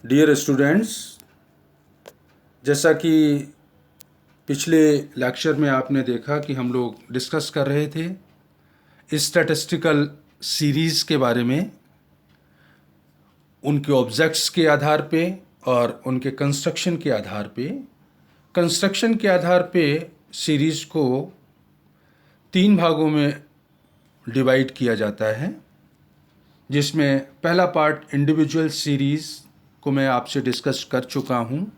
Dear students, जैसा कि पिछले लेक्चर में आपने देखा कि हम लोग डिस्कस कर रहे थे स्टैटिस्टिकल सीरीज़ के बारे में, उनके ऑब्जेक्ट्स के आधार पे और उनके कंस्ट्रक्शन के आधार पे। कंस्ट्रक्शन के आधार पे सीरीज़ को 3 भागों में डिवाइड किया जाता है, जिसमें पहला पार्ट इंडिविजुअल सीरीज़ को मैं आपसे डिस्कस कर चुका हूँ।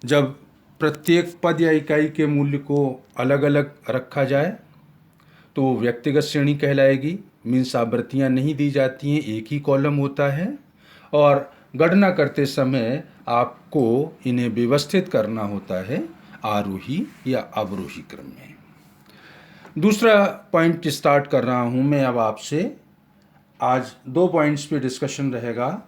जब प्रत्येक पद या इकाई के मूल्य को अलग अलग रखा जाए तो वो व्यक्तिगत श्रेणी कहलाएगी। मीन्स आवृत्तियाँ नहीं दी जाती हैं, एक ही कॉलम होता है और गणना करते समय आपको इन्हें व्यवस्थित करना होता है आरोही या अवरोही क्रम में। दूसरा पॉइंट स्टार्ट कर रहा हूँ मैं अब आपसे। आज 2 पॉइंट्स पे डिस्कशन रहेगा,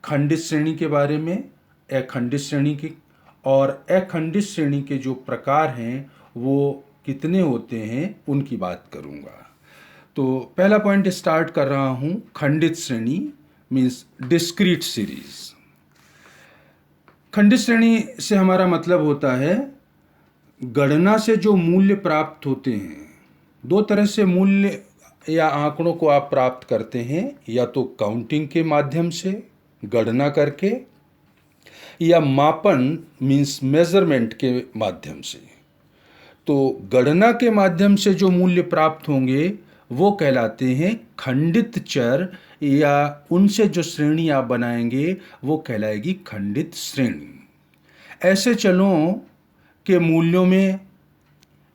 खंडित श्रेणी के बारे में, अखंडित श्रेणी की, और अखंडित श्रेणी के जो प्रकार हैं वो कितने होते हैं उनकी बात करूंगा। तो पहला पॉइंट स्टार्ट कर रहा हूं, खंडित श्रेणी मीन्स डिस्क्रीट सीरीज। खंडित श्रेणी से हमारा मतलब होता है गणना से जो मूल्य प्राप्त होते हैं। 2 तरह से मूल्य या आंकड़ों को आप प्राप्त करते हैं, या तो काउंटिंग के माध्यम से गणना करके, या मापन मीन्स मेजरमेंट के माध्यम से। तो गणना के माध्यम से जो मूल्य प्राप्त होंगे वो कहलाते हैं खंडित चर, या उनसे जो श्रेणी आप बनाएंगे वो कहलाएगी खंडित श्रेणी। ऐसे चरों के मूल्यों में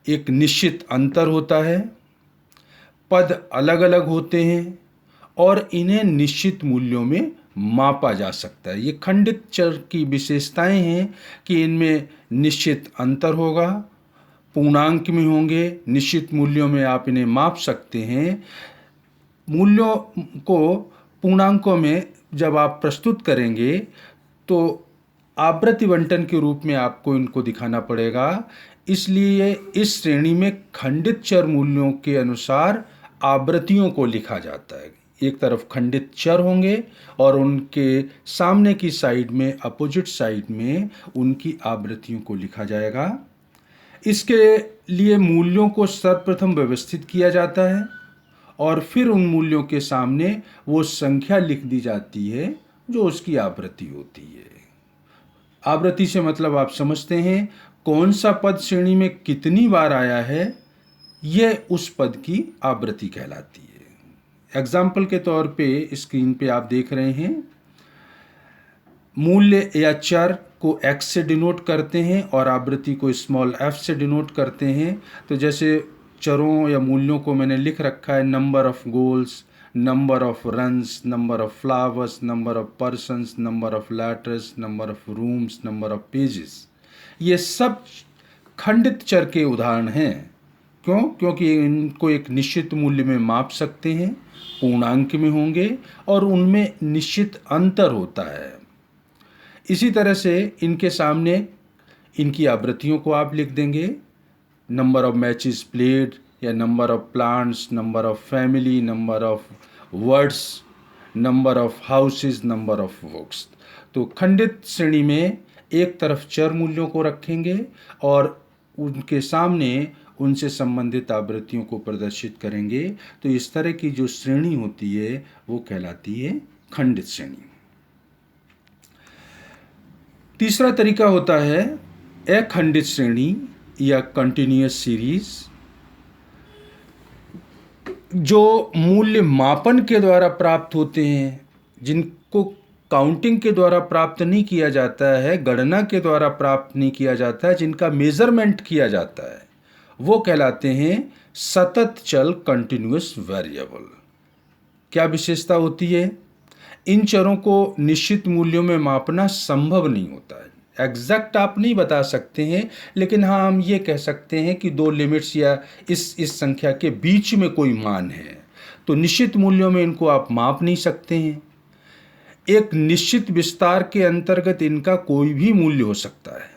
एक निश्चित अंतर होता है, पद अलग अलग होते हैं और इन्हें निश्चित मूल्यों में मापा जा सकता है। ये खंडित चर की विशेषताएं हैं कि इनमें निश्चित अंतर होगा, पूर्णांक में होंगे, निश्चित मूल्यों में आप इन्हें माप सकते हैं। मूल्यों को पूर्णांकों में जब आप प्रस्तुत करेंगे तो आवृत्ति बंटन के रूप में आपको इनको दिखाना पड़ेगा। इसलिए इस श्रेणी में खंडित चर मूल्यों के अनुसार आवृत्तियों को लिखा जाता है। एक तरफ खंडित चर होंगे और उनके सामने की साइड में, अपोजिट साइड में, उनकी आवृत्तियों को लिखा जाएगा। इसके लिए मूल्यों को सर्वप्रथम व्यवस्थित किया जाता है और फिर उन मूल्यों के सामने वो संख्या लिख दी जाती है जो उसकी आवृत्ति होती है। आवृत्ति से मतलब आप समझते हैं कौन सा पद श्रेणी में कितनी बार आया है, यह उस पद की आवृत्ति कहलाती है। एग्जाम्पल के तौर पे स्क्रीन पे आप देख रहे हैं, मूल्य या चर को x से डिनोट करते हैं और आवृत्ति को स्मॉल f से डिनोट करते हैं। तो जैसे चरों या मूल्यों को मैंने लिख रखा है, number of goals, number of runs, number of flowers, number of persons, number of letters, number of rooms, number of pages. ये सब खंडित चर के उदाहरण हैं। क्यों? क्योंकि इनको एक निश्चित मूल्य में माप सकते हैं, पूर्णांक में होंगे और उनमें निश्चित अंतर होता है। इसी तरह से इनके सामने इनकी आवृत्तियों को आप लिख देंगे, नंबर ऑफ मैचेस प्लेड, या number of plants, number of family, number of words, number of houses, number of books. तो खंडित श्रेणी में एक तरफ चर मूल्यों को रखेंगे और उनके सामने उनसे संबंधित आवृत्तियों को प्रदर्शित करेंगे। तो इस तरह की जो श्रेणी होती है वो कहलाती है खंडित श्रेणी। तीसरा तरीका होता है अखंडित श्रेणी या कंटिन्यूअस सीरीज, जो मूल्य मापन के द्वारा प्राप्त होते हैं, जिनको काउंटिंग के द्वारा प्राप्त नहीं किया जाता है, गणना के द्वारा प्राप्त नहीं किया जाता है, जिनका मेजरमेंट किया जाता है, वो कहलाते हैं सतत चल कंटिन्यूअस वेरिएबल। क्या विशेषता होती है? इन चरों को निश्चित मूल्यों में मापना संभव नहीं होता है। एग्जैक्ट आप नहीं बता सकते हैं, लेकिन हाँ हम ये कह सकते हैं कि 2 लिमिट्स या इस संख्या के बीच में कोई मान है। तो निश्चित मूल्यों में इनको आप माप नहीं सकते हैं। एक निश्चित विस्तार के अंतर्गत इनका कोई भी मूल्य हो सकता है,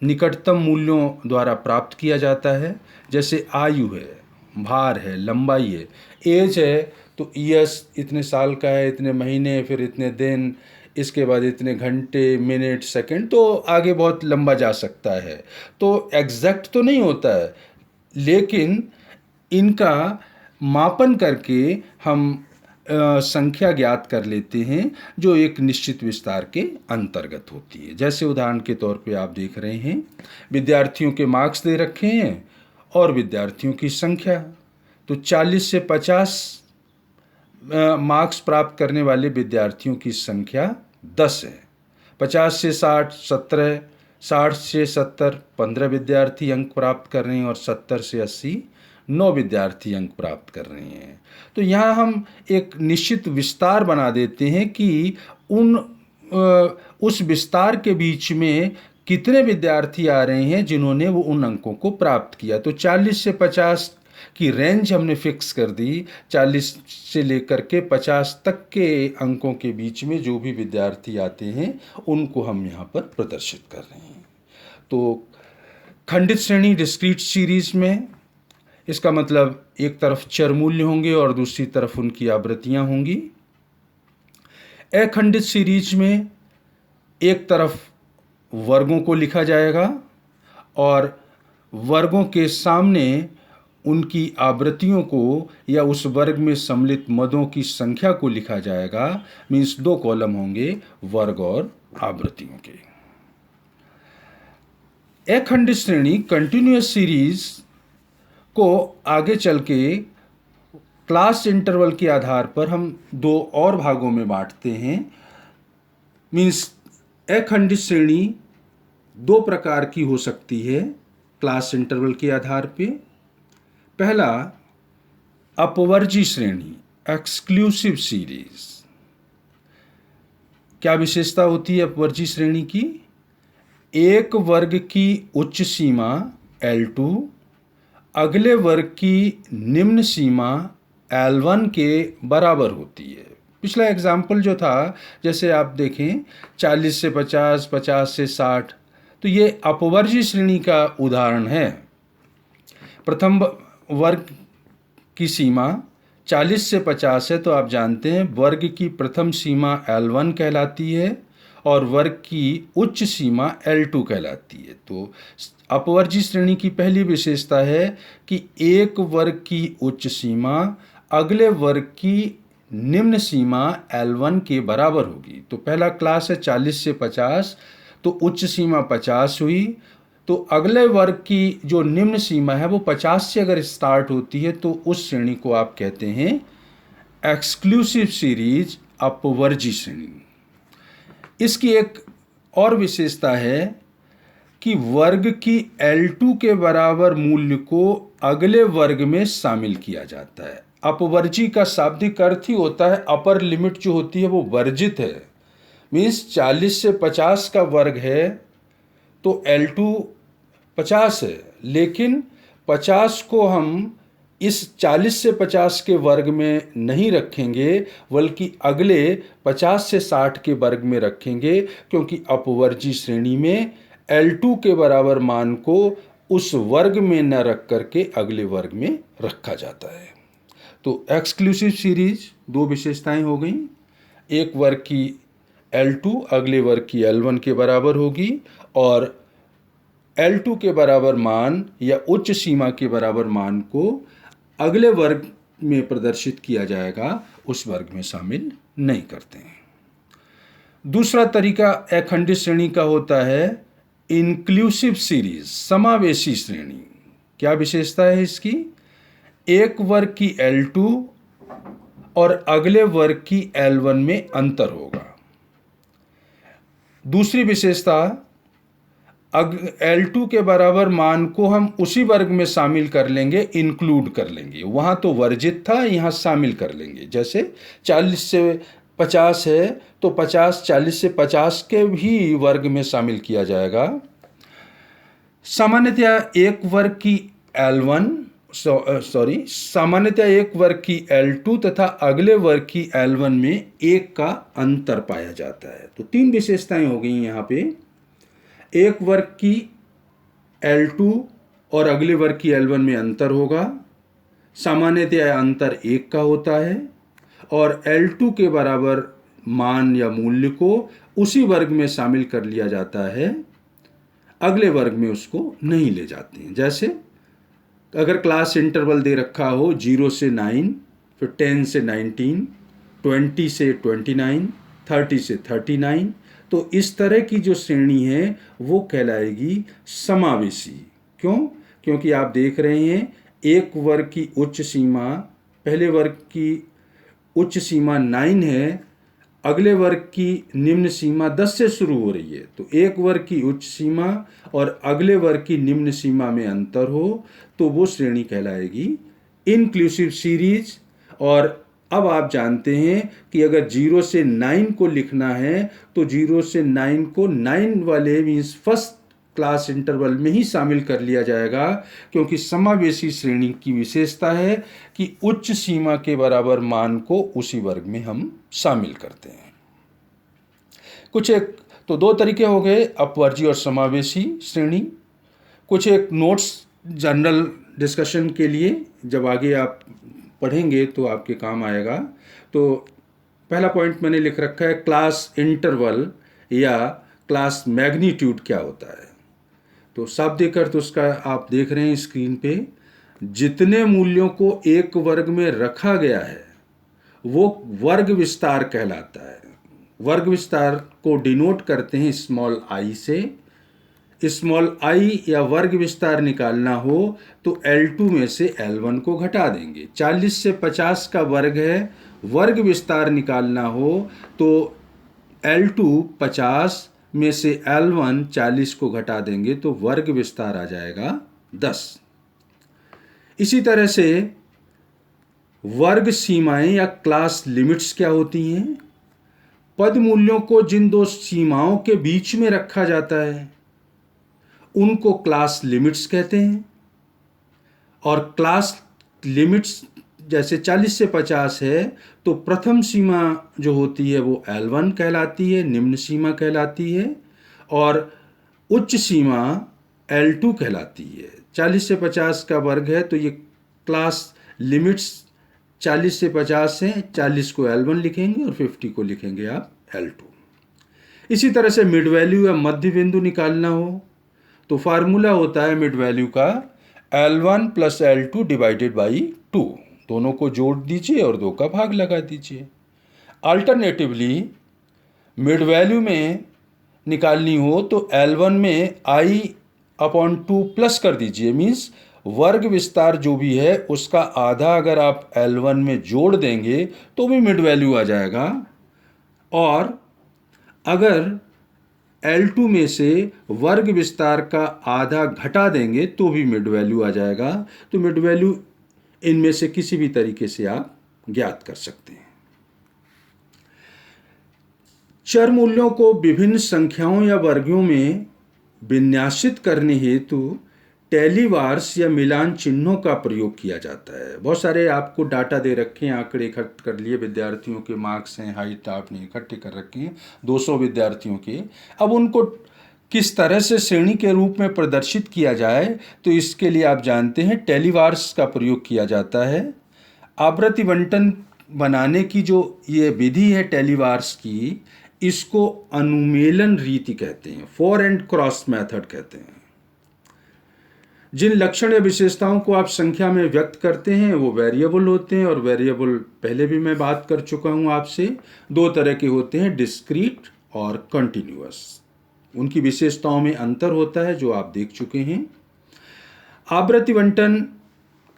निकटतम मूल्यों द्वारा प्राप्त किया जाता है। जैसे आयु है, भार है, लंबाई है, एज है, तो ईयर्स इतने साल का है, इतने महीने, फिर इतने दिन, इसके बाद इतने घंटे, मिनट, सेकंड, तो आगे बहुत लंबा जा सकता है। तो एग्जैक्ट तो नहीं होता है, लेकिन इनका मापन करके हम संख्या ज्ञात कर लेते हैं जो एक निश्चित विस्तार के अंतर्गत होती है। जैसे उदाहरण के तौर पे आप देख रहे हैं, विद्यार्थियों के मार्क्स दे रखे हैं और विद्यार्थियों की संख्या। तो 40 से 50 मार्क्स प्राप्त करने वाले विद्यार्थियों की संख्या 10 है। 50 से 60 17, 60 से 70 15 विद्यार्थी अंक प्राप्त कर रहे हैं और 70 से 80 9 विद्यार्थी अंक प्राप्त कर रहे हैं। तो यहाँ हम एक निश्चित विस्तार बना देते हैं कि उस विस्तार के बीच में कितने विद्यार्थी आ रहे हैं जिन्होंने वो उन अंकों को प्राप्त किया। तो 40 से 50 की रेंज हमने फिक्स कर दी। 40 से लेकर के 50 तक के अंकों के बीच में जो भी विद्यार्थी आते हैं उनको हम यहाँ पर प्रदर्शित कर रहे हैं। तो खंडित श्रेणी डिस्क्रीट सीरीज में इसका मतलब एक तरफ चर मूल्य होंगे और दूसरी तरफ उनकी आवृत्तियां होंगी। अखंडित सीरीज में एक तरफ वर्गों को लिखा जाएगा और वर्गों के सामने उनकी आवृत्तियों को या उस वर्ग में सम्मिलित मदों की संख्या को लिखा जाएगा। मीन्स 2 कॉलम होंगे वर्ग और आवृत्तियों के। अखंडित श्रेणी कंटिन्यूअस सीरीज को आगे चल के क्लास इंटरवल के आधार पर हम 2 और भागों में बांटते हैं। मीन्स अखंडित श्रेणी 2 प्रकार की हो सकती है क्लास इंटरवल के आधार पे। पहला, अपवर्जी श्रेणी, एक्सक्लूसिव सीरीज। क्या विशेषता होती है अपवर्जी श्रेणी की? एक वर्ग की उच्च सीमा L2 अगले वर्ग की निम्न सीमा L1 के बराबर होती है। पिछला एग्जाम्पल जो था, जैसे आप देखें 40 से 50, 50 से 60, तो ये अपवर्जी श्रेणी का उदाहरण है। प्रथम वर्ग की सीमा 40 से 50 है, तो आप जानते हैं वर्ग की प्रथम सीमा L1 कहलाती है और वर्ग की उच्च सीमा L2 कहलाती है। तो अपवर्जी श्रेणी की पहली विशेषता है कि एक वर्ग की उच्च सीमा अगले वर्ग की निम्न सीमा L1 के बराबर होगी। तो पहला क्लास है 40 से 50, तो उच्च सीमा 50 हुई, तो अगले वर्ग की जो निम्न सीमा है वो 50 से अगर स्टार्ट होती है तो उस श्रेणी को आप कहते हैं एक्सक्लूसिव सीरीज, अपवर्जी श्रेणी। इसकी एक और विशेषता है कि वर्ग की L2 के बराबर मूल्य को अगले वर्ग में शामिल किया जाता है। अपवर्जी का शाब्दिक अर्थ ही होता है अपर लिमिट जो होती है वो वर्जित है। मीन्स 40 से 50 का वर्ग है तो L2 50 है, लेकिन 50 को हम इस 40 से 50 के वर्ग में नहीं रखेंगे बल्कि अगले 50 से 60 के वर्ग में रखेंगे, क्योंकि अपवर्जी श्रेणी में L2 के बराबर मान को उस वर्ग में न रख करके अगले वर्ग में रखा जाता है। तो एक्सक्लूसिव सीरीज 2 विशेषताएं हो गई। एक वर्ग की L2 अगले वर्ग की L1 के बराबर होगी और L2 के बराबर मान या उच्च सीमा के बराबर मान को अगले वर्ग में प्रदर्शित किया जाएगा, उस वर्ग में शामिल नहीं करते हैं। दूसरा तरीका अखंडित श्रेणी का होता है इंक्लूसिव सीरीज, समावेशी श्रेणी। क्या विशेषता है इसकी? एक वर्ग की L2 और अगले वर्ग की L1 में अंतर होगा। दूसरी विशेषता, L2 के बराबर मान को हम उसी वर्ग में शामिल कर लेंगे, इंक्लूड कर लेंगे। वहाँ तो वर्जित था, यहाँ शामिल कर लेंगे। जैसे 40 से 50 है तो 40 से 50 के भी वर्ग में शामिल किया जाएगा। सामान्यतया एक वर्ग की सामान्यतया एक वर्ग की L2 तथा अगले वर्ग की L1 में 1 का अंतर पाया जाता है। तो 3 विशेषताएं हो गई यहाँ पे। एक वर्ग की L2 और अगले वर्ग की L1 में अंतर होगा, सामान्यतया अंतर 1 का होता है और L2 के बराबर मान या मूल्य को उसी वर्ग में शामिल कर लिया जाता है, अगले वर्ग में उसको नहीं ले जाते हैं। जैसे अगर क्लास इंटरवल दे रखा हो 0 से 9, फिर 10 से 19, 20 से 29, 30 से 39, तो इस तरह की जो श्रेणी है वो कहलाएगी समावेशी। क्यों? क्योंकि आप देख रहे हैं एक वर्ग की उच्च सीमा, पहले वर्ग की उच्च सीमा 9 है, अगले वर्ग की निम्न सीमा 10 से शुरू हो रही है। तो एक वर्ग की उच्च सीमा और अगले वर्ग की निम्न सीमा में अंतर हो तो वो श्रेणी कहलाएगी इंक्लूसिव सीरीज। और अब आप जानते हैं कि अगर 0 से 9 को लिखना है तो 0 से 9 को 9 वाले मीन्स फर्स्ट क्लास इंटरवल में ही शामिल कर लिया जाएगा, क्योंकि समावेशी श्रेणी की विशेषता है कि उच्च सीमा के बराबर मान को उसी वर्ग में हम शामिल करते हैं। कुछ एक तो दो तरीके हो गए, अपवर्जी और समावेशी श्रेणी। कुछ एक नोट्स जनरल डिस्कशन के लिए जब आगे आप पढ़ेंगे तो आपके काम आएगा। तो पहला पॉइंट मैंने लिख रखा है, क्लास इंटरवल या क्लास मैग्नीट्यूड क्या होता है। तो शाब्दिक अर्थ उसका आप देख रहे हैं स्क्रीन पे। जितने मूल्यों को एक वर्ग में रखा गया है वो वर्ग विस्तार कहलाता है। वर्ग विस्तार को डिनोट करते हैं स्मॉल आई से। स्मॉल आई या वर्ग विस्तार निकालना हो तो L2 में से L1 को घटा देंगे। 40 से 50 का वर्ग है, वर्ग विस्तार निकालना हो तो L2 50 में से L1 40 को घटा देंगे तो वर्ग विस्तार आ जाएगा 10। इसी तरह से वर्ग सीमाएं या क्लास लिमिट्स क्या होती हैं? पद मूल्यों को जिन दो सीमाओं के बीच में रखा जाता है उनको क्लास लिमिट्स कहते हैं। और क्लास लिमिट्स जैसे 40 से 50 है तो प्रथम सीमा जो होती है वो L1 कहलाती है, निम्न सीमा कहलाती है, और उच्च सीमा L2 कहलाती है। 40 से 50 का वर्ग है तो ये क्लास लिमिट्स 40 से 50 है, 40 को L1 लिखेंगे और 50 को लिखेंगे आप L2। इसी तरह से मिड वैल्यू या मध्य बिंदु निकालना हो तो फार्मूला होता है मिड वैल्यू का L1 plus L2 divided by 2। दोनों को जोड़ दीजिए और 2 का भाग लगा दीजिए। अल्टरनेटिवली मिड वैल्यू में निकालनी हो तो L1 में I/2 प्लस कर दीजिए, मीन्स वर्ग विस्तार जो भी है उसका आधा अगर आप L1 में जोड़ देंगे तो भी मिड वैल्यू आ जाएगा। और अगर L2 में से वर्ग विस्तार का आधा घटा देंगे तो भी मिड वैल्यू आ जाएगा। तो मिड वैल्यू इनमें से किसी भी तरीके से आप ज्ञात कर सकते हैं। चर मूल्यों को विभिन्न संख्याओं या वर्गों में विन्यासित करने हेतु टेलीवार्स या मिलान चिन्हों का प्रयोग किया जाता है। बहुत सारे आपको डाटा दे रखे हैं, आंकड़े इकट्ठे कर लिए, विद्यार्थियों के मार्क्स हैं, हाइट आपने इकट्ठे कर रखे हैं 200 विद्यार्थियों के। अब उनको किस तरह से श्रेणी के रूप में प्रदर्शित किया जाए तो इसके लिए आप जानते हैं टेलीवार्स का प्रयोग किया जाता है। आवृत्ति बंटन बनाने की जो ये विधि है टेलीवार्स की, इसको अनुमेलन रीति कहते हैं, फॉर एंड क्रॉस मेथड कहते हैं। जिन लक्षण या विशेषताओं को आप संख्या में व्यक्त करते हैं वो वेरिएबल होते हैं, और वेरिएबल पहले भी मैं बात कर चुका हूं आपसे, 2 तरह के होते हैं, डिस्क्रीट और कंटिन्यूअस। उनकी विशेषताओं में अंतर होता है जो आप देख चुके हैं। आवृत्ति बंटन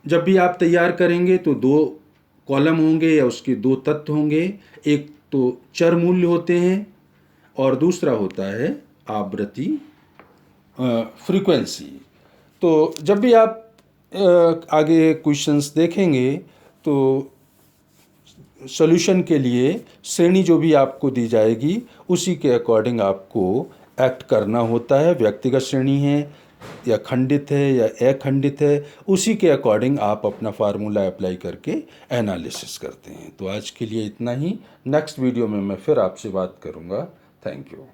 जब भी आप तैयार करेंगे तो 2 कॉलम होंगे या उसके 2 तत्व होंगे, एक तो चर मूल्य होते हैं और दूसरा होता है आवृत्ति फ्रीक्वेंसी। तो जब भी आप आगे क्वेश्चंस देखेंगे तो सॉल्यूशन के लिए श्रेणी जो भी आपको दी जाएगी उसी के अकॉर्डिंग आपको एक्ट करना होता है। व्यक्तिगत श्रेणी है या खंडित है या अखंडित है, उसी के अकॉर्डिंग आप अपना फार्मूला अप्लाई करके एनालिसिस करते हैं। तो आज के लिए इतना ही। नेक्स्ट वीडियो में मैं फिर आपसे बात करूँगा। Thank you.